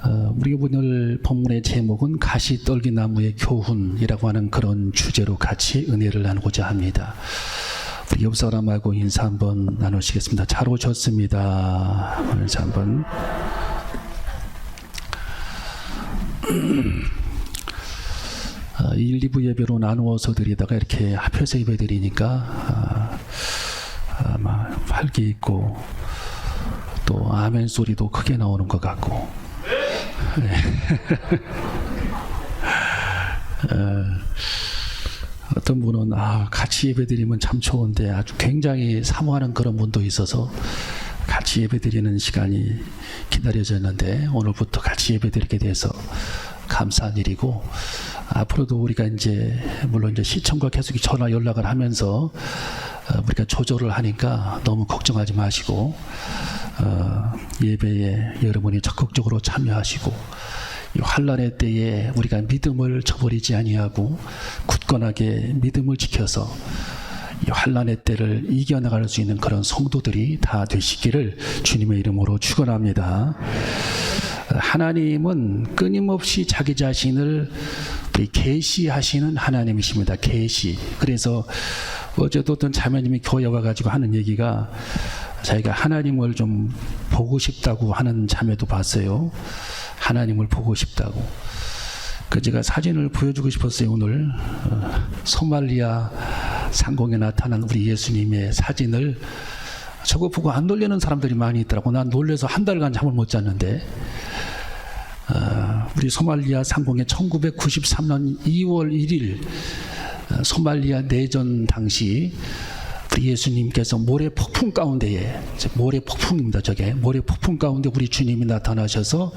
우리 오늘 본문의 제목은 가시떨기나무의 교훈이라고 하는 그런 주제로 같이 은혜를 나누고자 합니다. 우리 옆 사람하고 인사 한번 나누시겠습니다. 잘 오셨습니다. 인사 한번. 1, 2부 예배로 나누어서 드리다가 이렇게 합해서 예배 드리니까 아마 활기 있고 또 아멘 소리도 크게 나오는 것 같고 네. 어떤 분은 같이 예배 드리면 참 좋은데 아주 굉장히 사모하는 그런 분도 있어서 같이 예배 드리는 시간이 기다려졌는데 오늘부터 같이 예배 드리게 돼서 감사한 일이고, 앞으로도 우리가 이제 물론 이제 시청과 계속 전화 연락을 하면서 우리가 조절을 하니까 너무 걱정하지 마시고 예배에 여러분이 적극적으로 참여하시고 이 환난의 때에 우리가 믿음을 저버리지 아니하고 굳건하게 믿음을 지켜서 이 환난의 때를 이겨나갈 수 있는 그런 성도들이 다 되시기를 주님의 이름으로 축원합니다. 하나님은 끊임없이 자기 자신을 계시하시는 하나님이십니다. 계시. 그래서 어제도 어떤 자매님이 교회 와가지고 하는 얘기가 자기가 하나님을 좀 보고 싶다고 하는 자매도 봤어요. 하나님을 보고 싶다고. 제가 사진을 보여주고 싶었어요. 오늘 소말리아 상공에 나타난 우리 예수님의 사진을 저거 보고 안 놀리는 사람들이 많이 있더라고. 난 놀래서 한 달간 잠을 못 잤는데 우리 소말리아 상공에 1993년 2월 1일 소말리아 내전 당시 우리 예수님께서 모래 폭풍 가운데에, 모래 폭풍입니다. 저게 모래 폭풍 가운데 우리 주님이 나타나셔서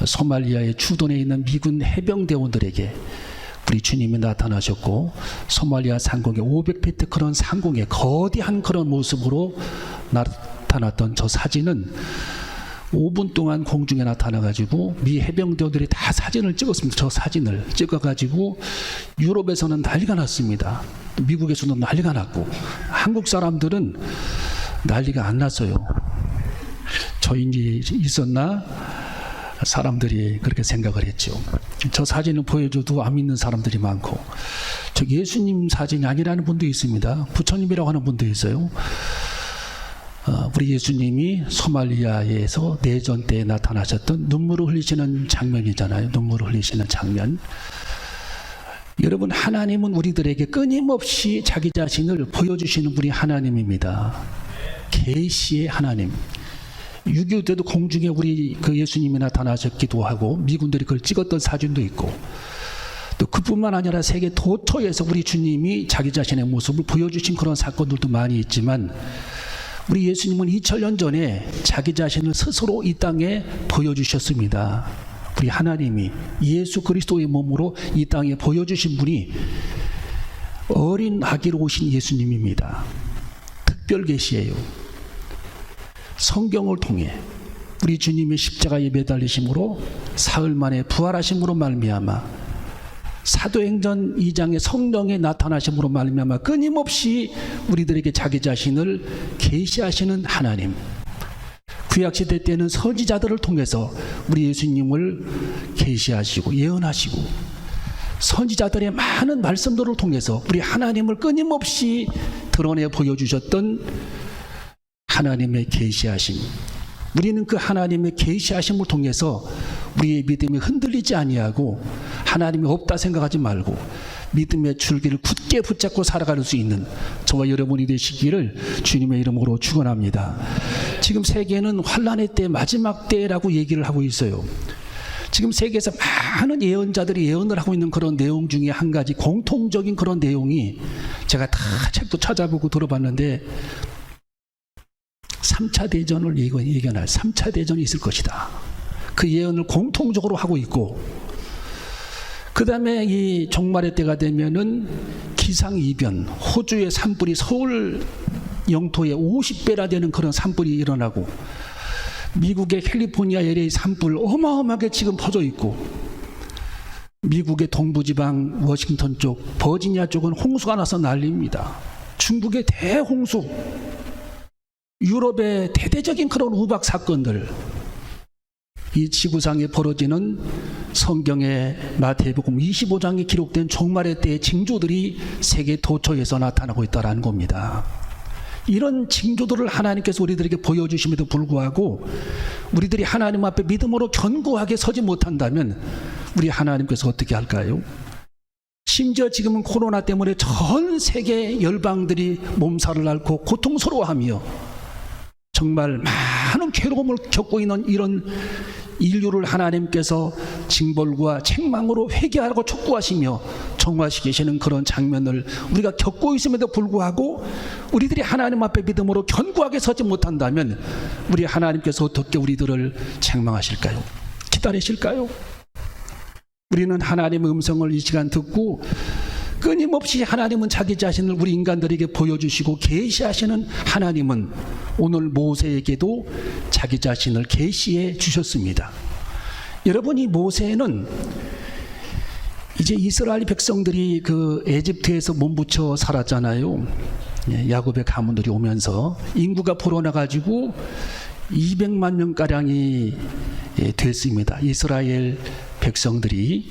소말리아의 주둔에 있는 미군 해병대원들에게 우리 주님이 나타나셨고, 소말리아 상공에 500피트 그런 상공에 거대한 그런 모습으로 나타났던 저 사진은 5분 동안 공중에 나타나가지고 미 해병대원들이 다 사진을 찍었습니다. 저 사진을 찍어가지고 유럽에서는 난리가 났습니다. 미국에서도 난리가 났고, 한국 사람들은 난리가 안 났어요. 저 일이 있었나? 사람들이 그렇게 생각을 했죠. 저 사진을 보여줘도 안 믿는 사람들이 많고, 저 예수님 사진이 아니라는 분도 있습니다. 부처님이라고 하는 분도 있어요. 우리 예수님이 소말리아에서 내전 때에 나타나셨던 눈물을 흘리시는 장면이잖아요. 눈물을 흘리시는 장면. 여러분, 하나님은 우리들에게 끊임없이 자기 자신을 보여주시는 분이 하나님입니다. 계시의 하나님. 6.25 때도 공중에 우리 예수님이 나타나셨기도 하고 미군들이 그걸 찍었던 사진도 있고, 또 그뿐만 아니라 세계 도처에서 우리 주님이 자기 자신의 모습을 보여주신 그런 사건들도 많이 있지만, 우리 예수님은 2000년 전에 자기 자신을 스스로 이 땅에 보여주셨습니다. 우리 하나님이 예수 그리스도의 몸으로 이 땅에 보여주신 분이 어린 아기로 오신 예수님입니다. 특별 계시예요. 성경을 통해 우리 주님의 십자가에 매달리심으로 사흘 만에 부활하심으로 말미암아, 사도행전 2장의 성령의 나타나심으로 말미암아 끊임없이 우리들에게 자기 자신을 계시하시는 하나님. 구약시대 때는 선지자들을 통해서 우리 예수님을 계시하시고 예언하시고, 선지자들의 많은 말씀들을 통해서 우리 하나님을 끊임없이 드러내 보여주셨던 하나님의 계시하심. 우리는 그 하나님의 계시하심을 통해서 우리의 믿음이 흔들리지 아니하고 하나님이 없다 생각하지 말고 믿음의 줄기를 굳게 붙잡고 살아갈 수 있는 저와 여러분이 되시기를 주님의 이름으로 축원합니다. 지금 세계는 환난의 때, 마지막 때라고 얘기를 하고 있어요. 지금 세계에서 많은 예언자들이 예언을 하고 있는 그런 내용 중에 한 가지 공통적인 그런 내용이, 제가 다 책도 찾아보고 들어봤는데 3차 대전을 예견할 3차 대전이 있을 것이다. 그 예언을 공통적으로 하고 있고, 그 다음에 이 종말의 때가 되면은 기상이변, 호주의 산불이 서울 영토의 50배나 되는 그런 산불이 일어나고, 미국의 캘리포니아 LA 산불 어마어마하게 지금 퍼져 있고, 미국의 동부지방 워싱턴 쪽, 버지니아 쪽은 홍수가 나서 난리입니다. 중국의 대홍수, 유럽의 대대적인 그런 우박 사건들, 이 지구상에 벌어지는 성경의 마태복음 25장에 기록된 종말의 때의 징조들이 세계 도처에서 나타나고 있다는 겁니다. 이런 징조들을 하나님께서 우리들에게 보여주심에도 불구하고 우리들이 하나님 앞에 믿음으로 견고하게 서지 못한다면 우리 하나님께서 어떻게 할까요? 심지어 지금은 코로나 때문에 전 세계 열방들이 몸살을 앓고 고통스러워하며 정말 많은 괴로움을 겪고 있는 이런 인류를 하나님께서 징벌과 책망으로 회개하라고 촉구하시며 정화시 계시는 그런 장면을 우리가 겪고 있음에도 불구하고 우리들이 하나님 앞에 믿음으로 견고하게 서지 못한다면 우리 하나님께서 어떻게 우리들을 책망하실까요? 기다리실까요? 우리는 하나님의 음성을 이 시간 듣고 끊임없이 하나님은 자기 자신을 우리 인간들에게 보여주시고 계시하시는 하나님은 오늘 모세에게도 자기 자신을 계시해 주셨습니다. 여러분, 이 모세는 이제 이스라엘 백성들이 그 에집트에서 몸부쳐 살았잖아요. 야곱의 가문들이 오면서 인구가 불어나가지고 200만 명가량이 됐습니다. 이스라엘 백성들이.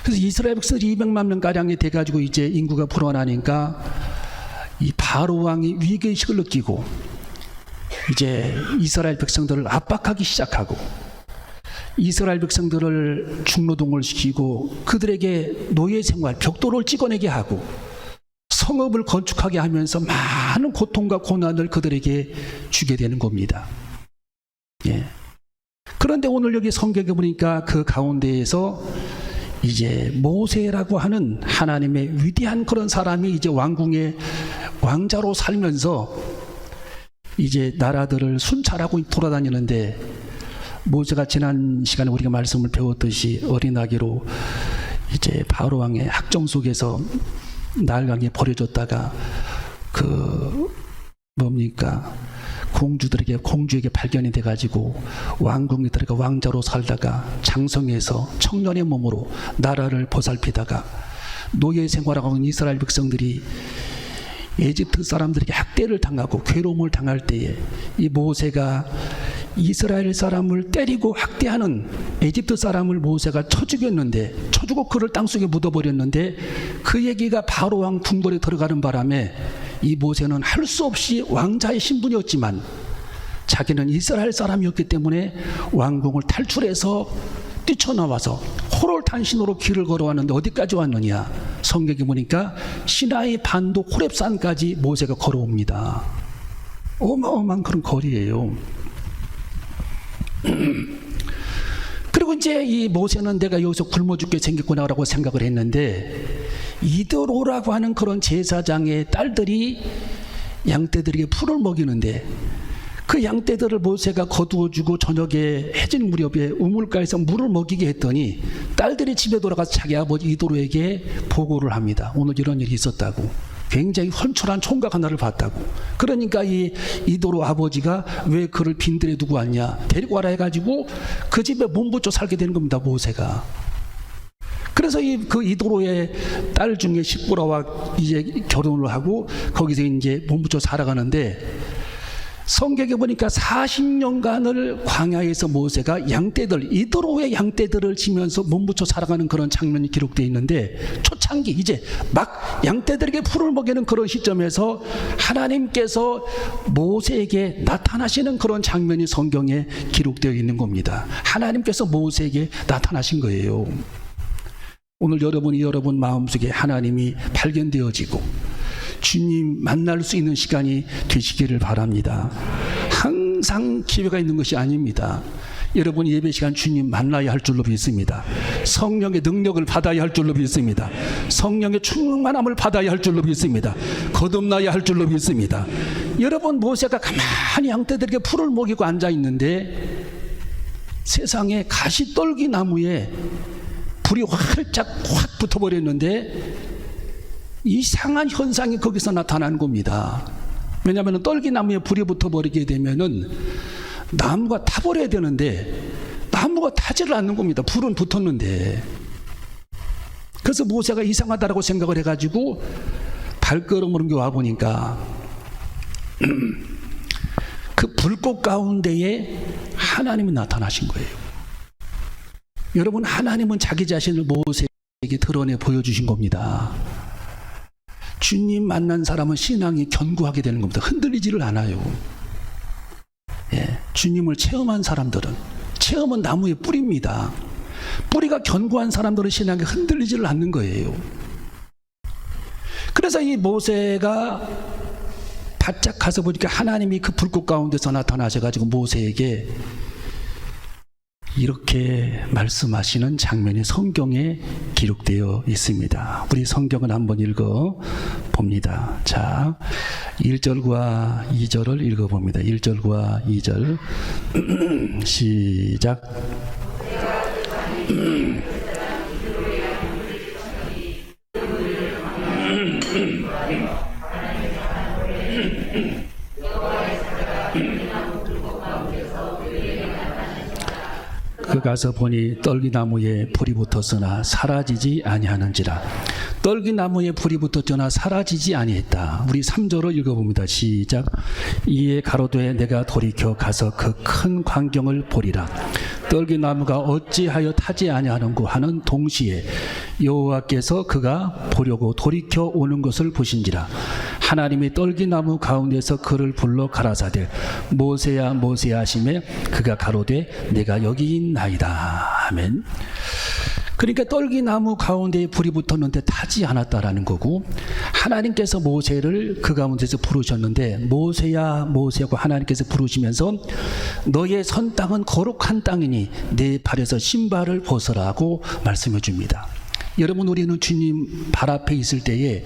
그래서 이스라엘 백성들이 200만 명가량이 돼가지고 이제 인구가 불어나니까 이 바로 왕이 위기의식을 느끼고 이제 이스라엘 백성들을 압박하기 시작하고 이스라엘 백성들을 중노동을 시키고 그들에게 노예 생활, 벽돌을 찍어내게 하고 성읍을 건축하게 하면서 많은 고통과 고난을 그들에게 주게 되는 겁니다. 예. 그런데 오늘 여기 성경에 보니까 그 가운데에서 이제 모세라고 하는 하나님의 위대한 그런 사람이 이제 왕궁의 왕자로 살면서 이제 나라들을 순찰하고 돌아다니는데 모세가 지난 시간에 우리가 말씀을 배웠듯이 어린아기로 이제 바로 왕의 학정 속에서 날강에 버려졌다가 공주에게 발견이 돼가지고 왕궁에 들어가 왕자로 살다가 장성해서 청년의 몸으로 나라를 보살피다가 노예 생활하고 있는 이스라엘 백성들이 에집트 사람들에게 학대를 당하고 괴로움을 당할 때에 이 모세가 이스라엘 사람을 때리고 학대하는 에집트 사람을 모세가 쳐 죽고 그를 땅속에 묻어버렸는데 그 얘기가 바로 왕 궁궐에 들어가는 바람에 이 모세는 할 수 없이 왕자의 신분이었지만 자기는 이스라엘 사람이었기 때문에 왕궁을 탈출해서 뛰쳐나와서 호롤탄신으로 길을 걸어왔는데 어디까지 왔느냐? 성경에 보니까 시나이 반도 호렙산까지 모세가 걸어옵니다. 어마어마한 그런 거리예요. 그리고 이제 이 모세는 내가 여기서 굶어 죽게 생겼구나라고 생각을 했는데 이드로라고 하는 그런 제사장의 딸들이 양떼들에게 풀을 먹이는데 그 양떼들을 모세가 거두어주고 저녁에 해질 무렵에 우물가에서 물을 먹이게 했더니 딸들이 집에 돌아가서 자기 아버지 이도로에게 보고를 합니다. 오늘 이런 일이 있었다고. 굉장히 훤칠한 총각 하나를 봤다고. 그러니까 이 이도로 아버지가 왜 그를 빈들에 두고 왔냐, 데리고 와라 해가지고 그 집에 몸부쳐 살게 되는 겁니다, 모세가. 그래서 그 이도로의 딸 중에 십보라와 이제 결혼을 하고 거기서 이제 몸부쳐 살아가는데 성경에 보니까 40년간을 광야에서 모세가 이도로의 양떼들을 치면서 몸부쳐 살아가는 그런 장면이 기록되어 있는데 초창기 이제 막 양떼들에게 풀을 먹이는 그런 시점에서 하나님께서 모세에게 나타나시는 그런 장면이 성경에 기록되어 있는 겁니다. 하나님께서 모세에게 나타나신 거예요. 오늘 여러분 마음속에 하나님이 발견되어지고 주님 만날 수 있는 시간이 되시기를 바랍니다. 항상 기회가 있는 것이 아닙니다. 여러분 예배 시간 주님 만나야 할 줄로 믿습니다. 성령의 능력을 받아야 할 줄로 믿습니다. 성령의 충만함을 받아야 할 줄로 믿습니다. 거듭나야 할 줄로 믿습니다. 여러분 모세가 가만히 양떼들에게 풀을 먹이고 앉아 있는데 세상에 가시떨기 나무에 불이 활짝 확 붙어버렸는데 이상한 현상이 거기서 나타나는 겁니다. 왜냐하면 떨기나무에 불이 붙어버리게 되면은 나무가 타버려야 되는데 나무가 타지를 않는 겁니다. 불은 붙었는데. 그래서 모세가 이상하다라고 생각을 해가지고 발걸음을 옮겨 와보니까 그 불꽃 가운데에 하나님이 나타나신 거예요. 여러분, 하나님은 자기 자신을 모세에게 드러내 보여주신 겁니다. 주님 만난 사람은 신앙이 견고하게 되는 겁니다. 흔들리지를 않아요. 예, 주님을 체험한 사람들은, 체험은 나무의 뿌리입니다. 뿌리가 견고한 사람들은 신앙이 흔들리지를 않는 거예요. 그래서 이 모세가 바짝 가서 보니까 하나님이 그 불꽃 가운데서 나타나셔가지고 모세에게 이렇게 말씀하시는 장면이 성경에 기록되어 있습니다. 우리 성경을 한번 읽어 봅니다. 자, 1절과 2절을 읽어 봅니다. 1절과 2절 시작. 그 가서 보니 떨기나무에 불이 붙었으나 사라지지 아니하는지라. 떨기나무에 불이 붙었으나 사라지지 아니했다. 우리 3절을 읽어봅니다. 시작. 이에 가로되 내가 돌이켜 가서 그 큰 광경을 보리라. 떨기나무가 어찌하여 타지 아니하는고 하는 동시에 여호와께서 그가 보려고 돌이켜 오는 것을 보신지라. 하나님이 떨기나무 가운데서 그를 불러 가라사대 모세야 모세야 하시매 그가 가로되 내가 여기 있나이다. 아멘. 그러니까 떨기나무 가운데에 불이 붙었는데 타지 않았다라는 거고, 하나님께서 모세를 그 가운데서 부르셨는데 모세야 모세하고 하나님께서 부르시면서 너의 선 땅은 거룩한 땅이니 내 발에서 신발을 벗으라고 말씀해 줍니다. 여러분, 우리는 주님 발 앞에 있을 때에,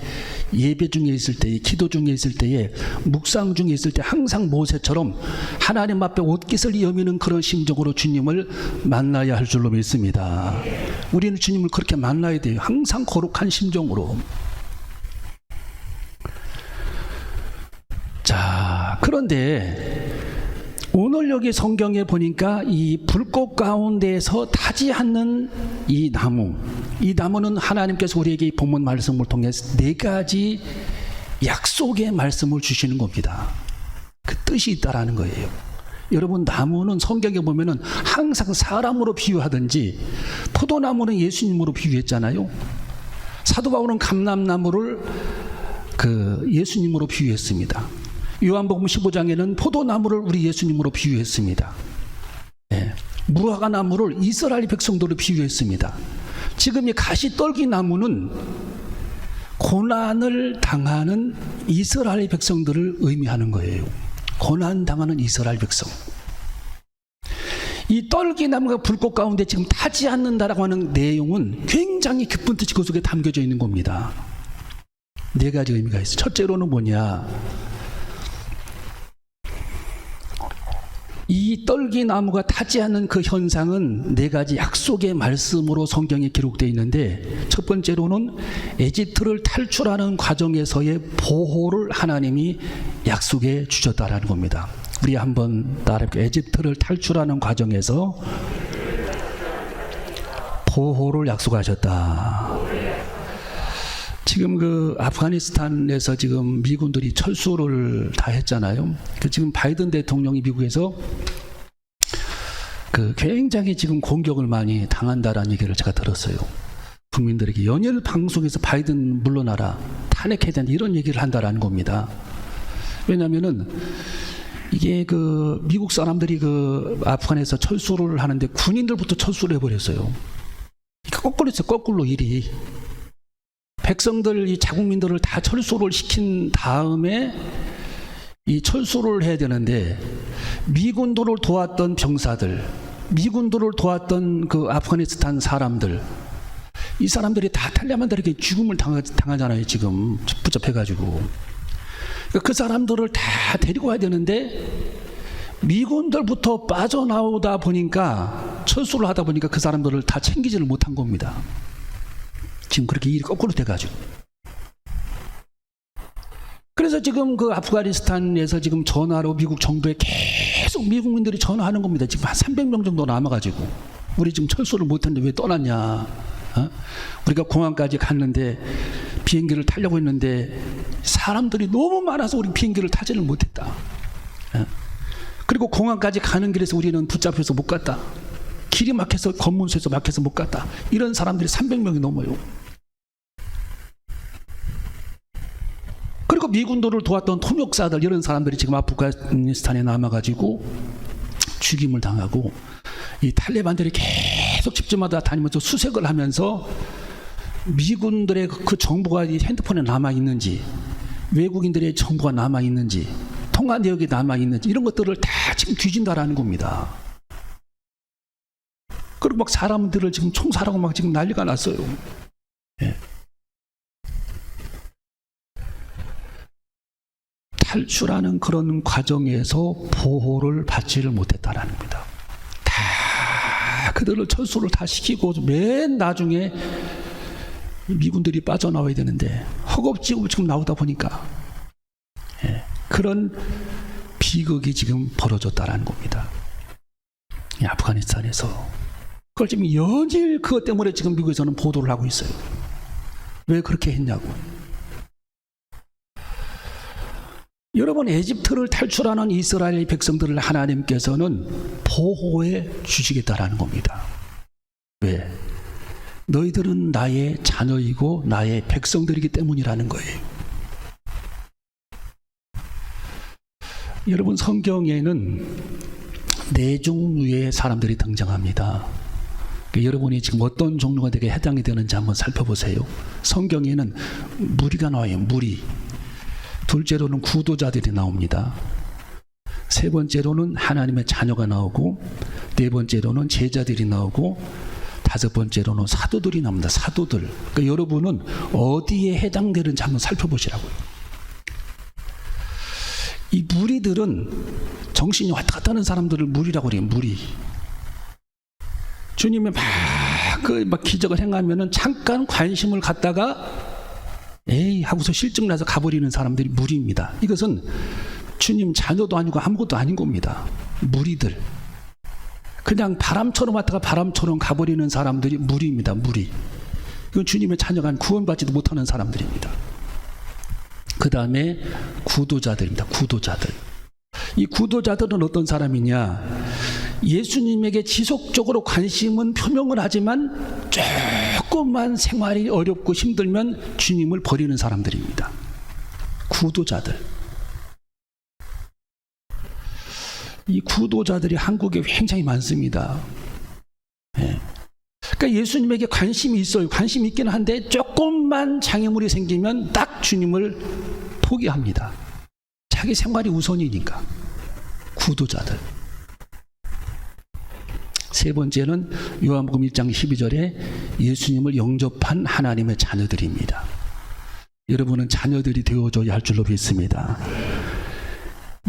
예배 중에 있을 때에, 기도 중에 있을 때에, 묵상 중에 있을 때 항상 모세처럼 하나님 앞에 옷깃을 여미는 그런 심정으로 주님을 만나야 할 줄로 믿습니다. 우리는 주님을 그렇게 만나야 돼요. 항상 거룩한 심정으로. 자, 그런데 오늘 여기 성경에 보니까 이 불꽃 가운데에서 타지 않는 이 나무는 하나님께서 우리에게 이 본문 말씀을 통해서 4가지 약속의 말씀을 주시는 겁니다. 그 뜻이 있다라는 거예요. 여러분, 나무는 성경에 보면은 항상 사람으로 비유하든지, 포도나무는 예수님으로 비유했잖아요. 사도 바울은 감람나무를 예수님으로 비유했습니다. 요한복음 15장에는 포도나무를 우리 예수님으로 비유했습니다. 예. 무화과 나무를 이스라엘 백성들로 비유했습니다. 지금 이 가시떨기나무는 고난을 당하는 이스라엘 백성들을 의미하는 거예요. 고난 당하는 이스라엘 백성. 이 떨기나무가 불꽃 가운데 지금 타지 않는다라고 하는 내용은 굉장히 깊은 뜻이 그 속에 담겨져 있는 겁니다. 4가지 의미가 있어요. 첫째로는 뭐냐? 이 떨기나무가 타지 않는 그 현상은 4가지 약속의 말씀으로 성경에 기록되어 있는데, 첫 번째로는 에집트를 탈출하는 과정에서의 보호를 하나님이 약속해 주셨다라는 겁니다. 우리 한번 따라해볼게요. 에집트를 탈출하는 과정에서 보호를 약속하셨다. 지금 아프가니스탄에서 지금 미군들이 철수를 다 했잖아요. 지금 바이든 대통령이 미국에서 굉장히 지금 공격을 많이 당한다라는 얘기를 제가 들었어요. 국민들에게 연일 방송에서 바이든 물러나라, 탄핵해야 된다, 이런 얘기를 한다라는 겁니다. 왜냐하면은 이게 미국 사람들이 아프간에서 철수를 하는데 군인들부터 철수를 해버렸어요. 거꾸로 했어요. 거꾸로 일이. 백성들, 이 자국민들을 다 철수를 시킨 다음에 이 철수를 해야 되는데, 미군들을 도왔던 병사들, 미군들을 도왔던 아프가니스탄 사람들, 이 사람들이 다 탈레반들에게 죽음을 당하잖아요. 지금 붙잡혀가지고. 그 사람들을 다 데리고 와야 되는데 미군들부터 빠져나오다 보니까, 철수를 하다 보니까 그 사람들을 다 챙기지를 못한 겁니다. 지금 그렇게 일이 거꾸로 돼가지고. 그래서 지금 아프가니스탄에서 지금 전화로 미국 정부에 계속 미국민들이 전화하는 겁니다. 지금 한 300명 정도 남아가지고 우리 지금 철수를 못했는데 왜 떠났냐? 우리가 공항까지 갔는데 비행기를 타려고 했는데 사람들이 너무 많아서 우리 비행기를 타지를 못했다. 그리고 공항까지 가는 길에서 우리는 붙잡혀서 못 갔다. 길이 막혀서 검문소에서 막혀서 못 갔다. 이런 사람들이 300명이 넘어요. 그리고 미군들을 도왔던 통역사들 이런 사람들이 지금 아프가니스탄에 남아가지고 죽임을 당하고 이 탈레반들이 계속 집집마다 다니면서 수색을 하면서 미군들의 그 정보가 이 핸드폰에 남아있는지 외국인들의 정보가 남아있는지 통화 내역이 남아있는지 이런 것들을 다 지금 뒤진다라는 겁니다. 그리고 막 사람들을 지금 총살하고 막 지금 난리가 났어요. 예. 탈출하는 그런 과정에서 보호를 받지를 못했다라는 겁니다. 다 그들을 철수를 다 시키고 맨 나중에 미군들이 빠져나와야 되는데 허겁지겁 지금 나오다 보니까 예, 그런 비극이 지금 벌어졌다라는 겁니다. 이 아프가니스탄에서 그걸 지금 연일 그것 때문에 지금 미국에서는 보도를 하고 있어요. 왜 그렇게 했냐고. 여러분, 에집트를 탈출하는 이스라엘 백성들을 하나님께서는 보호해 주시겠다라는 겁니다. 왜? 너희들은 나의 자녀이고 나의 백성들이기 때문이라는 거예요. 여러분, 성경에는 네 종류의 사람들이 등장합니다. 여러분이 지금 어떤 종류가 되게 해당이 되는지 한번 살펴보세요. 성경에는 무리가 나와요. 무리. 둘째로는 구도자들이 나옵니다. 세 번째로는 하나님의 자녀가 나오고, 네 번째로는 제자들이 나오고, 다섯 번째로는 사도들이 나옵니다. 사도들. 그러니까 여러분은 어디에 해당되는지 한번 살펴보시라고요. 이 무리들은 정신이 왔다 갔다 하는 사람들을 무리라고 그래요. 무리. 주님이 막 기적을 행하면은 잠깐 관심을 갖다가 에이 하고서 실증나서 가버리는 사람들이 무리입니다. 이것은 주님 자녀도 아니고 아무것도 아닌 겁니다. 무리들. 그냥 바람처럼 왔다가 바람처럼 가버리는 사람들이 무리입니다. 무리. 이건 주님의 자녀가 구원받지도 못하는 사람들입니다. 그 다음에 구도자들입니다. 구도자들. 이 구도자들은 어떤 사람이냐? 예수님에게 지속적으로 관심은 표명을 하지만 조금만 생활이 어렵고 힘들면 주님을 버리는 사람들입니다. 구도자들. 이 구도자들이 한국에 굉장히 많습니다. 예. 그러니까 예수님에게 관심이 있어요. 관심이 있긴 한데 조금만 장애물이 생기면 딱 주님을 포기합니다. 자기 생활이 우선이니까. 구도자들. 세 번째는 요한복음 1장 12절에 예수님을 영접한 하나님의 자녀들입니다. 여러분은 자녀들이 되어줘야 할 줄로 믿습니다.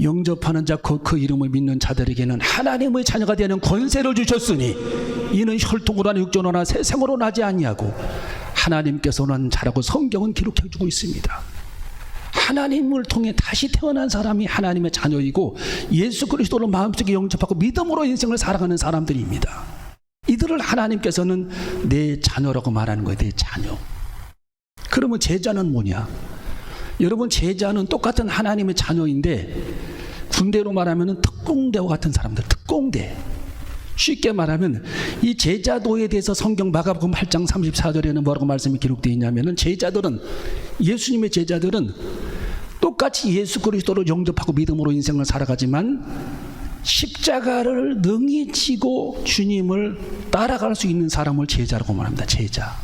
영접하는 자, 그 이름을 믿는 자들에게는 하나님의 자녀가 되는 권세를 주셨으니 이는 혈통으로 하나 육정으로 하나 세상으로 나지 아니하고 하나님께서는 자라고 성경은 기록해주고 있습니다. 하나님을 통해 다시 태어난 사람이 하나님의 자녀이고 예수 그리스도를 마음속에 영접하고 믿음으로 인생을 살아가는 사람들입니다. 이들을 하나님께서는 내 자녀라고 말하는 거예요. 내 자녀. 그러면 제자는 뭐냐? 여러분, 제자는 똑같은 하나님의 자녀인데 군대로 말하면 특공대와 같은 사람들. 특공대. 쉽게 말하면 이 제자도에 대해서 성경 마가복음 8장 34절에는 뭐라고 말씀이 기록되어 있냐면은 제자들은, 예수님의 제자들은 똑같이 예수 그리스도를 영접하고 믿음으로 인생을 살아가지만 십자가를 능히 지고 주님을 따라갈 수 있는 사람을 제자라고 말합니다. 제자.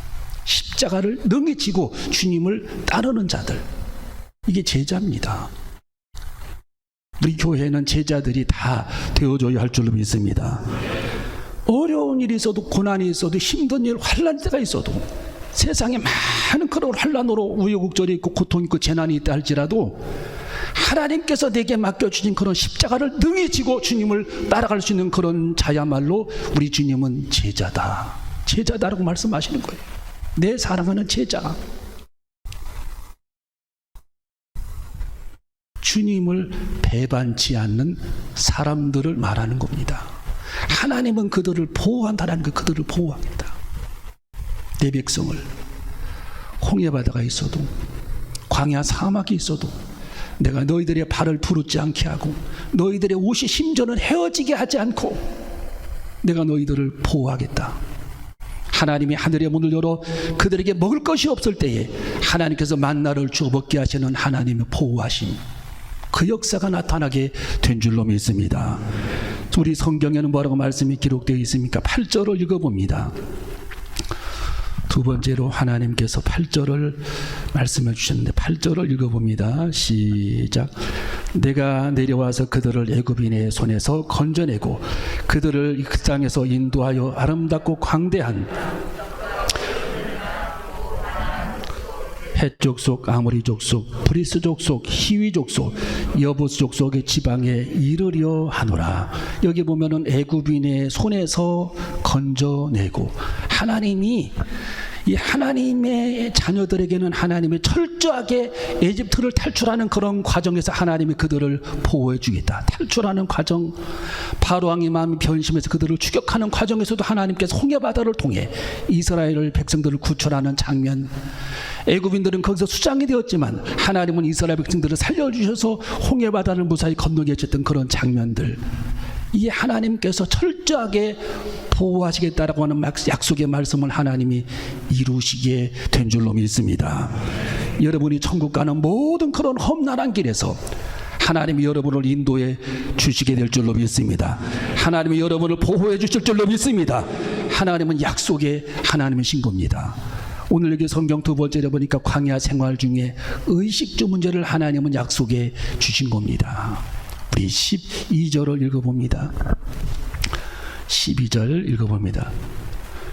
십자가를 능히 지고 주님을 따르는 자들. 이게 제자입니다. 우리 교회는 제자들이 다 되어줘야 할 줄로 믿습니다. 어려운 일이 있어도, 고난이 있어도, 힘든 일, 환난 때가 있어도, 세상에 많은 그런 환난으로 우여곡절이 있고 고통이 있고 재난이 있다 할지라도 하나님께서 내게 맡겨주신 그런 십자가를 능히 지고 주님을 따라갈 수 있는 그런 자야말로 우리 주님은 제자다. 제자다라고 말씀하시는 거예요. 내 사랑하는 제자. 주님을 배반치 않는 사람들을 말하는 겁니다. 하나님은 그들을 보호한다는 거, 그들을 보호합니다. 내 백성을 홍해바다가 있어도 광야 사막이 있어도 내가 너희들의 발을 부르지 않게 하고 너희들의 옷이 심전을 헤어지게 하지 않고 내가 너희들을 보호하겠다. 하나님이 하늘의 문을 열어 그들에게 먹을 것이 없을 때에 하나님께서 만나를 주어 먹게 하시는 하나님의 보호하심, 그 역사가 나타나게 된 줄로 믿습니다. 우리 성경에는 뭐라고 말씀이 기록되어 있습니까? 8절을 읽어봅니다. 두 번째로 하나님께서 8절을 말씀해 주셨는데 8절을 읽어봅니다. 시작. 내가 내려와서 그들을 애굽인의 손에서 건져내고 그들을 그 땅에서 인도하여 아름답고 광대한 헷 족속, 아모리 족속, 브리스 족속, 히위 족속, 여부스 족속의 지방에 이르려 하노라. 여기 보면은 애굽인의 손에서 건져내고, 하나님이 이 하나님의 자녀들에게는 하나님이 철저하게 에집트를 탈출하는 그런 과정에서 하나님이 그들을 보호해 주겠다. 탈출하는 과정, 바로왕의 마음이 변심해서 그들을 추격하는 과정에서도 하나님께서 홍해바다를 통해 이스라엘 백성들을 구출하는 장면, 애굽인들은 거기서 수장이 되었지만 하나님은 이스라엘 백성들을 살려주셔서 홍해바다를 무사히 건너게 해줬던 그런 장면들, 이 하나님께서 철저하게 보호하시겠다라고 하는 약속의 말씀을 하나님이 이루시게 된 줄로 믿습니다. 여러분이 천국 가는 모든 그런 험난한 길에서 하나님이 여러분을 인도해 주시게 될 줄로 믿습니다. 하나님이 여러분을 보호해 주실 줄로 믿습니다. 하나님은 약속의 하나님이신 겁니다. 오늘 여기 성경 두 번째로 보니까 광야 생활 중에 의식주 문제를 하나님은 약속해 주신 겁니다. 우리 12절을 읽어봅니다. 12절 읽어봅니다.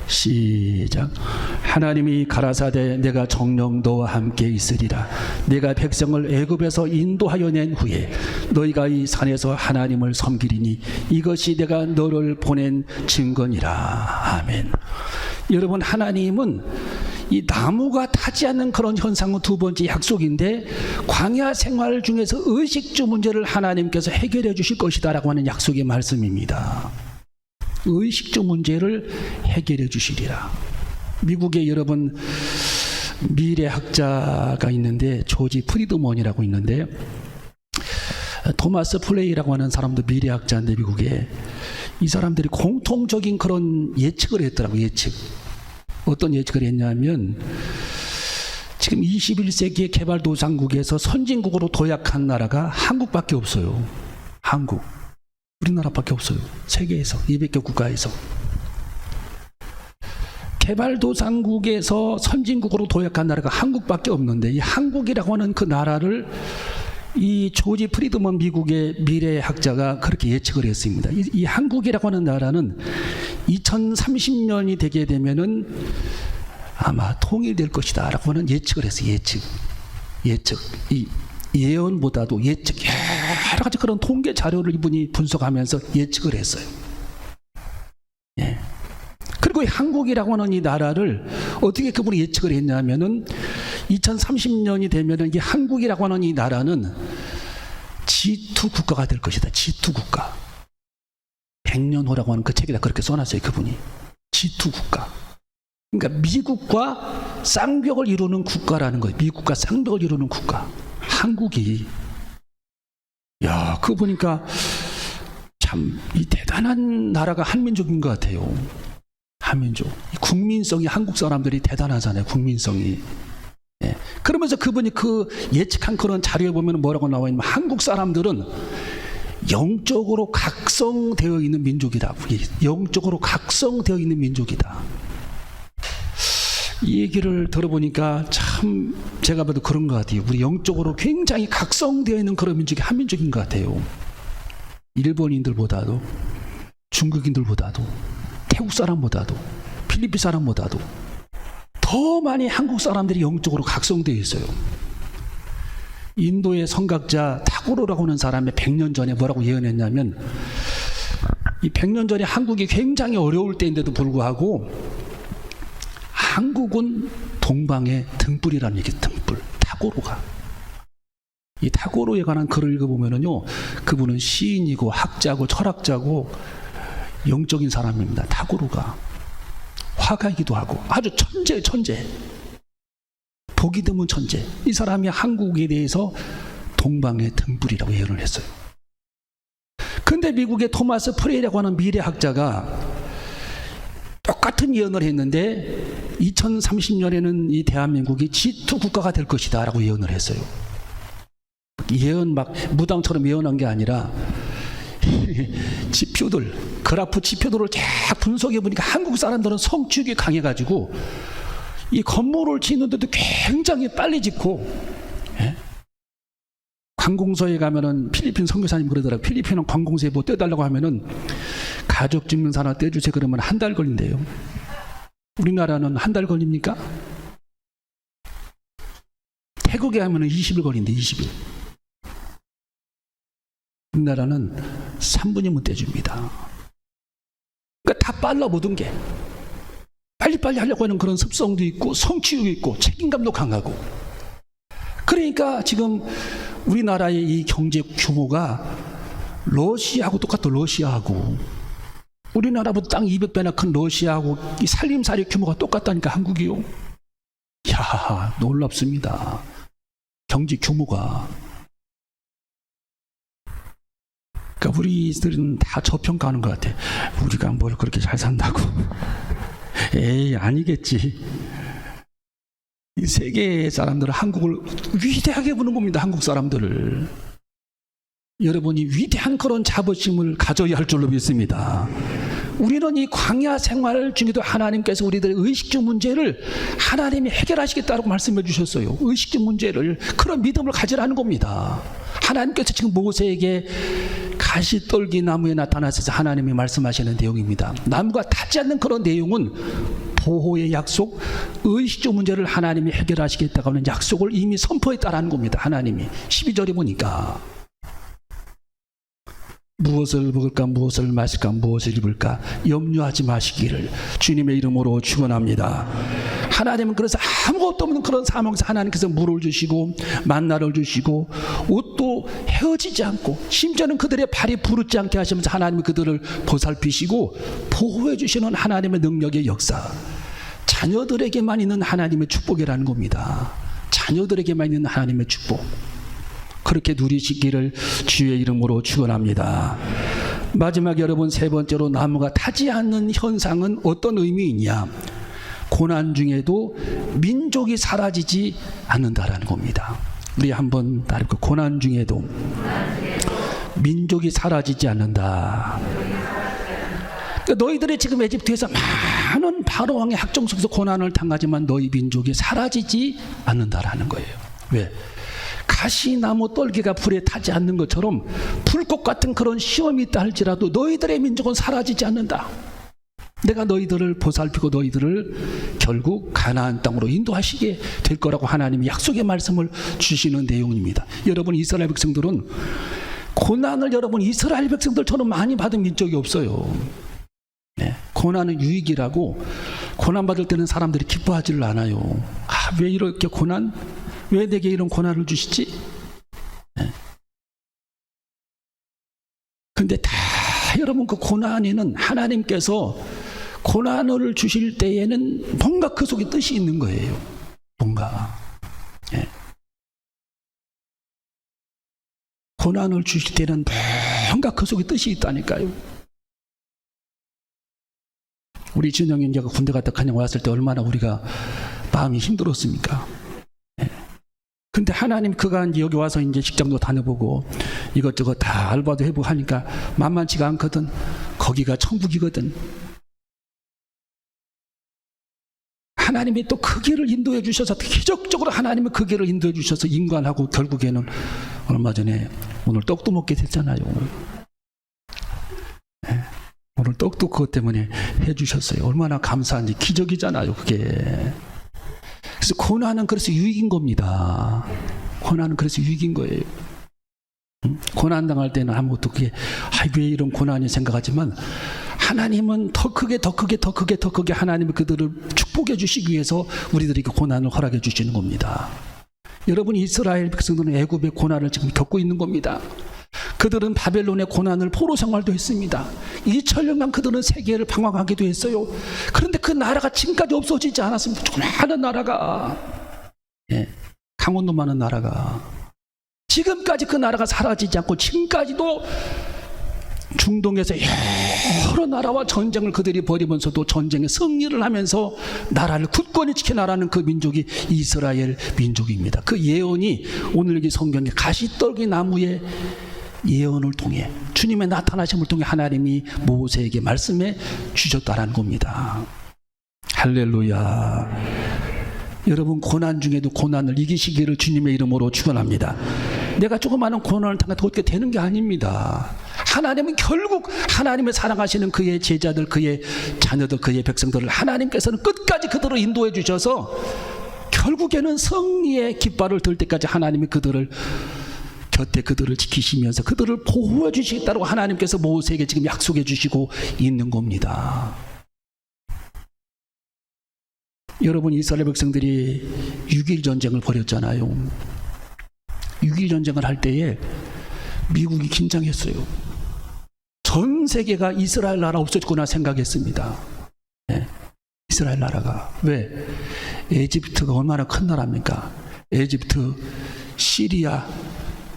시작. 하나님이 가라사대 내가 정녕 너와 함께 있으리라. 내가 백성을 애굽에서 인도하여 낸 후에 너희가 이 산에서 하나님을 섬기리니 이것이 내가 너를 보낸 증거니라. 아멘. 여러분, 하나님은 이 나무가 타지 않는 그런 현상은 두 번째 약속인데, 광야 생활 중에서 의식주 문제를 하나님께서 해결해 주실 것이다라고 하는 약속의 말씀입니다. 의식주 문제를 해결해 주시리라. 미국에 여러분 미래학자가 있는데, 조지 프리드먼이라고 있는데, 토마스 플레이라고 하는 사람도 미래학자인데, 미국에 이 사람들이 공통적인 그런 예측을 했더라고요. 예측. 어떤 예측을 했냐면, 지금 21세기의 개발도상국에서 선진국으로 도약한 나라가 한국밖에 없어요. 한국. 우리나라밖에 없어요. 세계에서 200개 국가에서. 개발도상국에서 선진국으로 도약한 나라가 한국밖에 없는데, 이 한국이라고 하는 그 나라를 이 조지 프리드먼 미국의 미래학자가 그렇게 예측을 했습니다. 이 한국이라고 하는 나라는 2030년이 되게 되면은 아마 통일될 것이다 라고 하는 예측을 했어요. 예측. 이 예언보다도 예측, 여러 가지 그런 통계 자료를 이분이 분석하면서 예측을 했어요. 예. 그리고 이 한국이라고 하는 이 나라를 어떻게 그분이 예측을 했냐면은 2030년이 되면은 이 한국이라고 하는 이 나라는 G2 국가가 될 것이다. G2 국가. 100년 후라고 하는 그 책에다 그렇게 써놨어요. 그분이. G2 국가. 그러니까 미국과 쌍벽을 이루는 국가라는 거예요. 미국과 쌍벽을 이루는 국가. 한국이. 야, 그거 보니까 참 이 대단한 나라가 한민족인 것 같아요. 한민족. 국민성이 한국 사람들이 대단하잖아요. 국민성이. 예. 그러면서 그분이 그 예측한 그런 자료에 보면 뭐라고 나와 있냐면, 한국 사람들은 영적으로 각성되어 있는 민족이다. 영적으로 각성되어 있는 민족이다. 이 얘기를 들어보니까 참 제가 봐도 그런 것 같아요. 우리 영적으로 굉장히 각성되어 있는 그런 민족이 한민족인 것 같아요. 일본인들보다도, 중국인들보다도, 태국 사람보다도, 필리핀 사람보다도 더 많이 한국 사람들이 영적으로 각성되어 있어요. 인도의 성각자 타고르라고 하는 사람이 100년 전에 뭐라고 예언했냐면, 이 100년 전에 한국이 굉장히 어려울 때인데도 불구하고 한국은 동방의 등불이라는 얘기. 등불. 타고르가. 이 타고르에 관한 글을 읽어보면은요, 그분은 시인이고 학자고 철학자고 영적인 사람입니다. 타고르가. 화가이기도 하고 아주 천재. 보기 드문 천재. 이 사람이 한국에 대해서 동방의 등불이라고 예언을 했어요. 근데 미국의 토마스 프레이라고 하는 미래학자가 똑같은 예언을 했는데 2030년에는 이 대한민국이 G2 국가가 될 것이다 라고 예언을 했어요. 예언 막 무당처럼 예언한 게 아니라 지표들, 그래프 지표들을 쫙 분석해 보니까 한국 사람들은 성취욕이 강해가지고 이 건물을 짓는데도 굉장히 빨리 짓고, 예? 관공서에 가면은 필리핀 선교사님 그러더라고요. 필리핀은 관공서에 뭐 떼달라고 하면은 가족증명서 하나 떼주세요 그러면 한 달 걸린대요. 우리나라는 한 달 걸립니까? 태국에 하면은 20일 걸린대. 20일. 우리나라는 3분이면 떼줍니다. 그러니까 다 빨라 모든 게. 빨리빨리 하려고 하는 그런 습성도 있고 성취욕이 있고 책임감도 강하고. 그러니까 지금 우리나라의 이 경제 규모가 러시아하고 똑같아. 러시아하고 우리나라보다 땅 200배나 큰 러시아하고 이 살림살이 규모가 똑같다니까 한국이요. 야, 놀랍습니다. 경제 규모가. 그러니까 우리들은 다 저평가하는 것 같아. 우리가 뭘 그렇게 잘 산다고. 에이, 아니겠지. 이 세계 사람들은 한국을 위대하게 보는 겁니다. 한국 사람들을. 여러분이 위대한 그런 자부심을 가져야 할 줄로 믿습니다. 우리는 이 광야 생활 중에도 하나님께서 우리들의 의식주 문제를 하나님이 해결하시겠다고 말씀해 주셨어요. 의식주 문제를, 그런 믿음을 가지라는 겁니다. 하나님께서 지금 모세에게 가시떨기 나무에 나타나셔서 하나님이 말씀하시는 내용입니다. 나무가 타지 않는 그런 내용은 보호의 약속, 의식주 문제를 하나님이 해결하시겠다고 하는 약속을 이미 선포했다라는 겁니다. 하나님이 12절에 보니까 무엇을 먹을까, 무엇을 마실까, 무엇을 입을까 염려하지 마시기를 주님의 이름으로 축원합니다. 하나님은 그래서 아무것도 없는 그런 상황에서 하나님께서 물을 주시고 만나를 주시고 옷도 헤어지지 않고 심지어는 그들의 발이 부르지 않게 하시면서 하나님이 그들을 보살피시고 보호해 주시는 하나님의 능력의 역사, 자녀들에게만 있는 하나님의 축복이라는 겁니다. 자녀들에게만 있는 하나님의 축복, 그렇게 누리시기를 주의 이름으로 축원합니다. 마지막 여러분, 세 번째로 나무가 타지 않는 현상은 어떤 의미이냐? 고난 중에도 민족이 사라지지 않는다라는 겁니다. 우리 한번 따르고, 고난 중에도 민족이 사라지지 않는다. 그러니까 너희들이 지금 에집트에서 많은 바로 왕의 학종 속에서 고난을 당하지만 너희 민족이 사라지지 않는다라는 거예요. 왜? 가시나무 떨기가 불에 타지 않는 것처럼 불꽃 같은 그런 시험이 있다 할지라도 너희들의 민족은 사라지지 않는다. 내가 너희들을 보살피고 너희들을 결국 가나안 땅으로 인도하시게 될 거라고 하나님이 약속의 말씀을 주시는 내용입니다. 여러분, 이스라엘 백성들은 고난을 여러분 이스라엘 백성들처럼 많이 받은 민족이 없어요. 네, 고난은 유익이라고 고난받을 때는 사람들이 기뻐하지를 않아요. 아, 왜 이렇게 고난? 왜 내게 이런 고난을 주시지? 네. 근데 다 여러분 그 고난에는 하나님께서 고난을 주실 때에는 뭔가 그 속에 뜻이 있는 거예요. 뭔가. 네. 고난을 주실 때는 뭔가 그 속에 뜻이 있다니까요. 우리 준영이 이제 군대 갔다 그냥 왔을 때 얼마나 우리가 마음이 힘들었습니까? 근데 하나님 그가 이제 여기 와서 이제 직장도 다녀보고 이것저것 다 알바도 해보고 하니까 만만치가 않거든. 거기가 천국이거든. 하나님이 또 그 길을 인도해 주셔서 기적적으로 하나님은 그 길을 인도해 주셔서 인관하고 결국에는 얼마 전에 오늘 떡도 먹게 됐잖아요. 네. 오늘 떡도 그것 때문에 해주셨어요. 얼마나 감사한지. 기적이잖아요 그게. 그래서 고난은 그래서 유익인 겁니다. 고난은 그래서 유익인 거예요. 고난 당할 때는 아무것도 그게 왜 이런 고난이 생각하지만 하나님은 더 크게 하나님이 그들을 축복해 주시기 위해서 우리들에게 고난을 허락해 주시는 겁니다. 여러분, 이스라엘 백성들은 애굽의 고난을 지금 겪고 있는 겁니다. 그들은 바벨론의 고난을 포로 생활도 했습니다. 2000년간 그들은 세계를 방황하기도 했어요. 그런데 그 나라가 지금까지 없어지지 않았습니다. 조그마한 나라가, 예, 강원도 많은 나라가 지금까지 그 나라가 사라지지 않고 지금까지도 중동에서 여러 나라와 전쟁을 그들이 벌이면서도 전쟁에 승리를 하면서 나라를 굳건히 지켜나가는 그 민족이 이스라엘 민족입니다. 그 예언이 오늘 여기 성경에 가시떨기 나무의 예언을 통해 주님의 나타나심을 통해 하나님이 모세에게 말씀해 주셨다라는 겁니다. 할렐루야. 여러분, 고난 중에도 고난을 이기시기를 주님의 이름으로 축원합니다. 내가 조그마한 고난을 당해도 어떻게 되는 게 아닙니다. 하나님은 결국 하나님을 사랑하시는 그의 제자들, 그의 자녀들, 그의 백성들을 하나님께서는 끝까지 그들을 인도해 주셔서 결국에는 승리의 깃발을 들 때까지 하나님이 그들을 곁에 그들을 지키시면서 그들을 보호해 주시겠다고 하나님께서 모세에게 지금 약속해 주시고 있는 겁니다. 여러분, 이스라엘 백성들이 6.1 전쟁을 벌였잖아요. 6.1 전쟁을 할 때에 미국이 긴장했어요. 전 세계가 이스라엘 나라 없어졌구나 생각했습니다. 네. 이스라엘 나라가. 왜? 에집트가 얼마나 큰 나라입니까? 에집트, 시리아,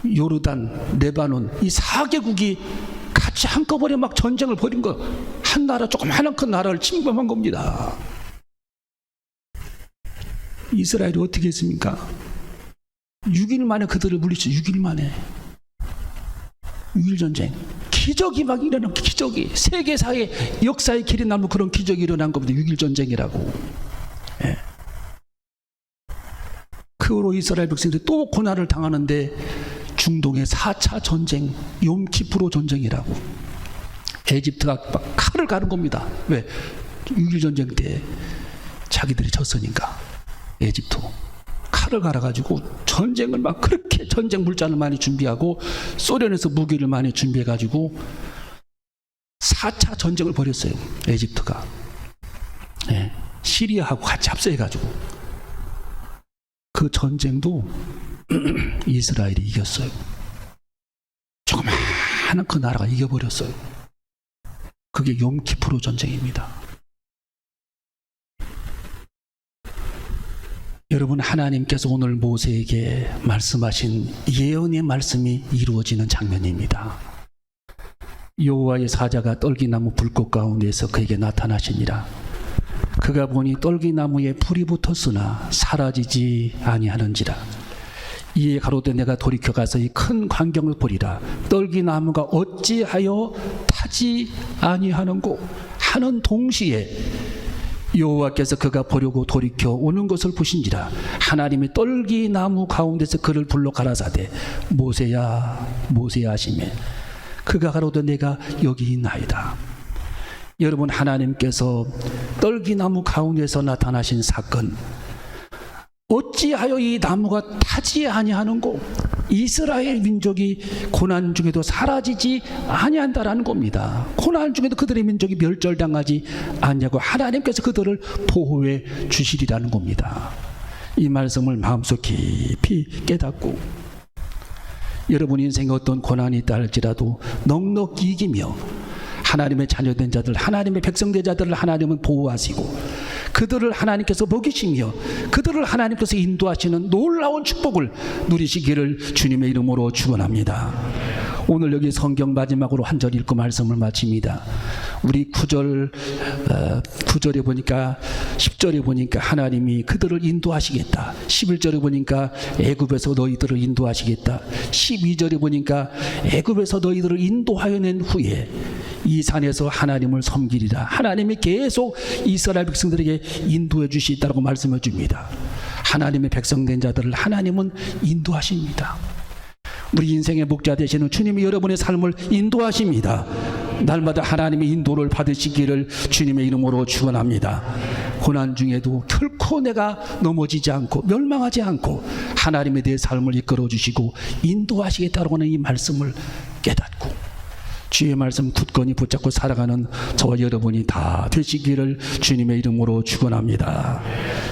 요르단, 레바논, 이 4개국이 같이 한꺼번에 막 전쟁을 벌인 거, 한 나라, 조그마한 큰 나라를 침범한 겁니다. 이스라엘이 어떻게 했습니까? 6일 만에 그들을 물리쳐. 6일 만에. 6.1 전쟁. 기적이 막 일어난, 기적이. 세계사의 역사의 길이 남은 그런 기적이 일어난 겁니다. 6.1 전쟁이라고. 예. 그 후로 이스라엘 백성들이 또 고난을 당하는데 중동의 4차 전쟁, 욤키프로 전쟁이라고. 에집트가 막 칼을 가는 겁니다. 왜? 6.1 전쟁 때 자기들이 졌으니까. 에집트 칼을 갈아가지고 전쟁을 막 그렇게 전쟁 물자를 많이 준비하고 소련에서 무기를 많이 준비해가지고 4차 전쟁을 벌였어요. 에집트가. 네. 시리아하고 같이 합세해가지고 그 전쟁도 이스라엘이 이겼어요. 조그마한 그 나라가 이겨버렸어요. 그게 욤키프로 전쟁입니다. 여러분, 하나님께서 오늘 모세에게 말씀하신 예언의 말씀이 이루어지는 장면입니다. 여호와의 사자가 떨기나무 불꽃 가운데서 그에게 나타나시니라. 그가 보니 떨기나무에 불이 붙었으나 사라지지 아니하는지라. 이에 가로되 내가 돌이켜 가서 이 큰 광경을 보리라. 떨기나무가 어찌하여 타지 아니하는고 하는 동시에 여호와께서 그가 보려고 돌이켜 오는 것을 보신지라. 하나님이 떨기나무 가운데서 그를 불러 가라사대 모세야 모세야 하시매 그가 가로되 내가 여기 있나이다. 여러분, 하나님께서 떨기나무 가운데서 나타나신 사건, 어찌하여 이 나무가 타지 아니하는고, 이스라엘 민족이 고난 중에도 사라지지 아니한다라는 겁니다. 고난 중에도 그들의 민족이 멸절당하지 않냐고 하나님께서 그들을 보호해 주시리라는 겁니다. 이 말씀을 마음속 깊이 깨닫고 여러분 인생에 어떤 고난이 있다 할지라도 넉넉히 이기며 하나님의 자녀된 자들, 하나님의 백성된 자들을 하나님은 보호하시고 그들을 하나님께서 먹이시며 그들을 하나님께서 인도하시는 놀라운 축복을 누리시기를 주님의 이름으로 축원합니다. 오늘 여기 성경 마지막으로 한 절 읽고 말씀을 마칩니다. 우리 9절에 보니까 10절에 보니까 하나님이 그들을 인도하시겠다. 11절에 보니까 애굽에서 너희들을 인도하시겠다. 12절에 보니까 애굽에서 너희들을 인도하여 낸 후에 이 산에서 하나님을 섬기리라. 하나님이 계속 이스라엘 백성들에게 인도해 주시겠다고 말씀해 줍니다. 하나님의 백성된 자들을 하나님은 인도하십니다. 우리 인생의 목자 되시는 주님이 여러분의 삶을 인도하십니다. 날마다 하나님의 인도를 받으시기를 주님의 이름으로 축원합니다. 고난 중에도 결코 내가 넘어지지 않고 멸망하지 않고 하나님의 내 삶을 이끌어 주시고 인도하시겠다고 하는 이 말씀을 깨닫고 주의 말씀 굳건히 붙잡고 살아가는 저와 여러분이 다 되시기를 주님의 이름으로 축원합니다.